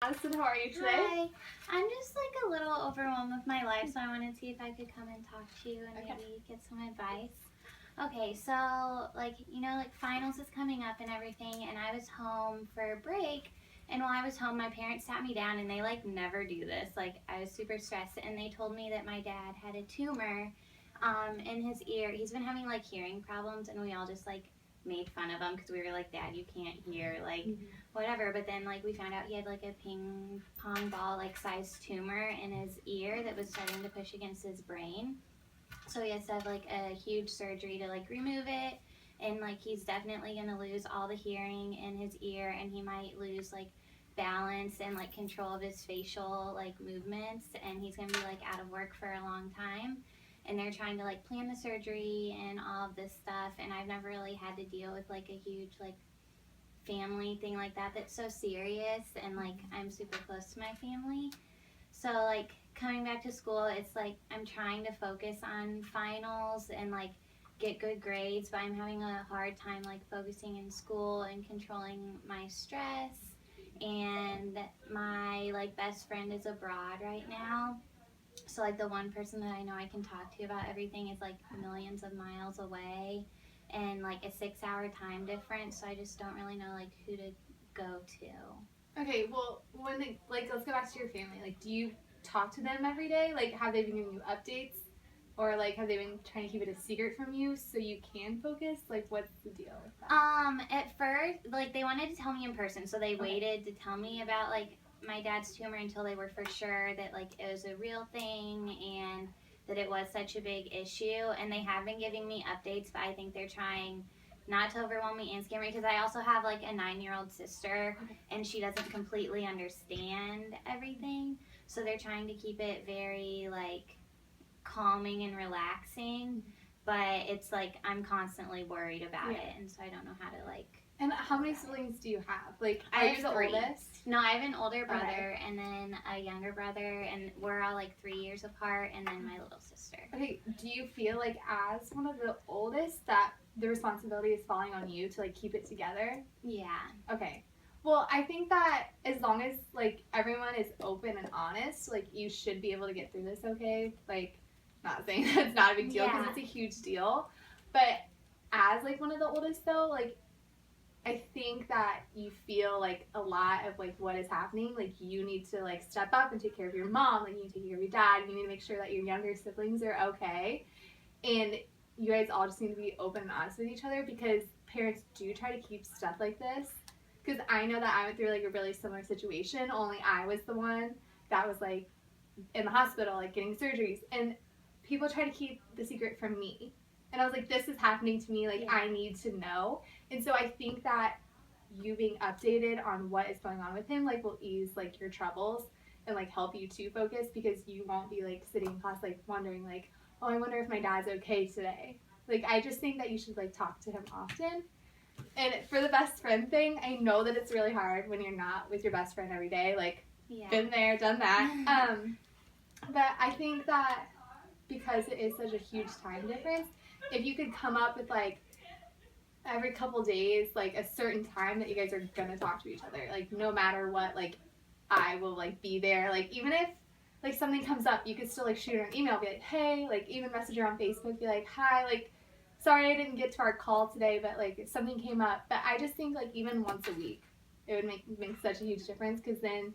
Madison. How are you today? Hi. I'm just like a little overwhelmed with my life, so I wanted to see if I could come and talk to you and maybe get some advice. Okay, so like finals is coming up and everything, and I was home for break. And while I was home, my parents sat me down, and they like never do this. Like I was super stressed, and they told me that my dad had a tumor in his ear. He's been having like hearing problems, and we all just like made fun of him because we were like, Dad, you can't hear, like whatever. But then like we found out he had like a ping pong ball like sized tumor in his ear that was starting to push against his brain. So he has to have like a huge surgery to like remove it, and like he's definitely gonna lose all the hearing in his ear, and he might lose like balance and like control of his facial like movements, and he's gonna be like out of work for a long time. And they're trying to like plan the surgery and all of this stuff, and I've never really had to deal with like a huge like family thing like that that's so serious, and like I'm super close to my family. So like coming back to school, it's like I'm trying to focus on finals and like get good grades, but I'm having a hard time like focusing in school and controlling my stress. And my like best friend is abroad right now. So like the one person that I know I can talk to about everything is like millions of miles away, and like a 6-hour time difference, so I just don't really know like who to go to. Okay, well, when they, like, let's go back to your family. Like, do you talk to them every day? Like, have they been giving you updates? Or, like, have they been trying to keep it a secret from you so you can focus? Like, what's the deal with that? At first, like, they wanted to tell me in person, so they waited to tell me about, like, my dad's tumor until they were for sure that, like, it was a real thing and that it was such a big issue. And they have been giving me updates, but I think they're trying not to overwhelm me and scare me, because I also have, like, a 9-year-old sister, and she doesn't completely understand everything. So they're trying to keep it very, like, calming and relaxing, but it's like I'm constantly worried about it, and so I don't know how to like. And how many siblings do you have? Like, I are have you the 3. oldest? No, I have an older brother and then a younger brother, and we're all like 3 years apart, and then my little sister. Okay, do you feel like as one of the oldest that the responsibility is falling on you to like keep it together? Yeah. Okay. Well, I think that as long as like everyone is open and honest, like you should be able to get through this okay. Like, not saying that it's not a big deal because it's a huge deal, but as like one of the oldest though, like I think that you feel like a lot of like what is happening. Like you need to like step up and take care of your mom. Like you need to take care of your dad. You need to make sure that your younger siblings are okay, and you guys all just need to be open and honest with each other, because parents do try to keep stuff like this. Because I know that I went through like a really similar situation, only I was the one that was like in the hospital, like getting surgeries, and people try to keep the secret from me. And I was like, this is happening to me, like I need to know. And so I think that you being updated on what is going on with him like will ease like your troubles and like help you to focus, because you won't be like sitting in class like wondering like, oh, I wonder if my dad's okay today. Like I just think that you should like talk to him often. And for the best friend thing, I know that it's really hard when you're not with your best friend every day. Like, been there, done that. But I think that because it is such a huge time difference, if you could come up with like every couple days, like a certain time that you guys are gonna talk to each other, like no matter what, like I will like be there. Like even if like something comes up, you could still like shoot her an email, be like, hey, like even message her on Facebook, be like, hi, like sorry I didn't get to our call today, but like if something came up. But I just think like even once a week, it would make such a huge difference, because then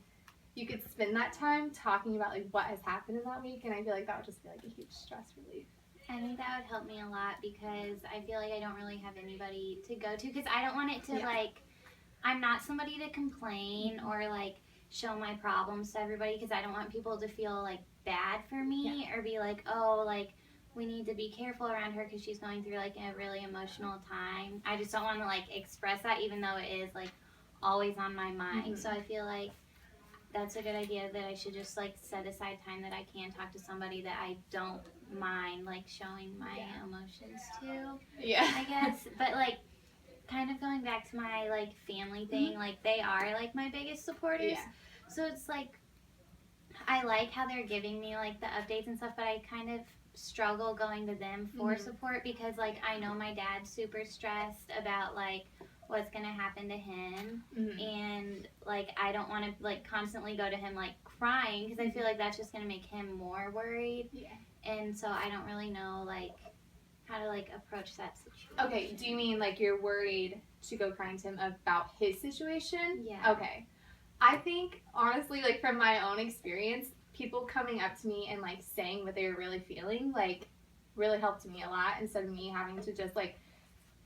you could spend that time talking about like what has happened in that week, and I feel like that would just be like a huge stress relief. I think that would help me a lot, because I feel like I don't really have anybody to go to, because I don't want it to like, I'm not somebody to complain or like show my problems to everybody, because I don't want people to feel like bad for me or be like, oh, like we need to be careful around her because she's going through like a really emotional time. I just don't want to like express that, even though it is like always on my mind. So I feel like that's a good idea, that I should just like set aside time that I can talk to somebody that I don't mind like showing my emotions to. I guess. But like kind of going back to my like family thing, like they are like my biggest supporters. So it's like I like how they're giving me like the updates and stuff, but I kind of struggle going to them for support, because like I know my dad's super stressed about like what's gonna happen to him, Mm-hmm. and like I don't want to like constantly go to him like crying because I feel like that's just gonna make him more worried. Yeah. And so I don't really know like how to like approach that situation. Okay, do you mean like you're worried to go crying to him about his situation? Yeah. Okay. I think honestly, like from my own experience, people coming up to me and like saying what they were really feeling like really helped me a lot instead of me having to just like,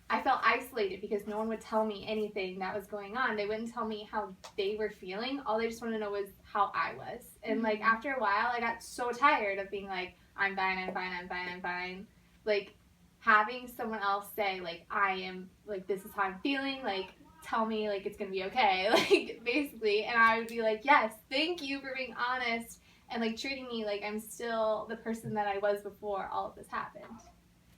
I felt isolated because no one would tell me anything that was going on. They wouldn't tell me how they were feeling. All they just wanted to know was how I was. And like after a while, I got so tired of being like, I'm fine, I'm fine, I'm fine, I'm fine. Like having someone else say like, I am like, this is how I'm feeling, like tell me like it's gonna be okay, like basically. And I would be like, yes, thank you for being honest and like treating me like I'm still the person that I was before all of this happened.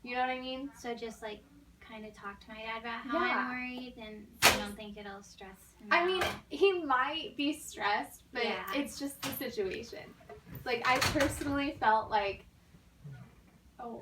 You know what I mean? So just like kind of talk to my dad about how Yeah. I'm worried, and I don't think it'll stress him I out. mean, he might be stressed, but Yeah. it's just the situation. Like, I personally felt like, oh.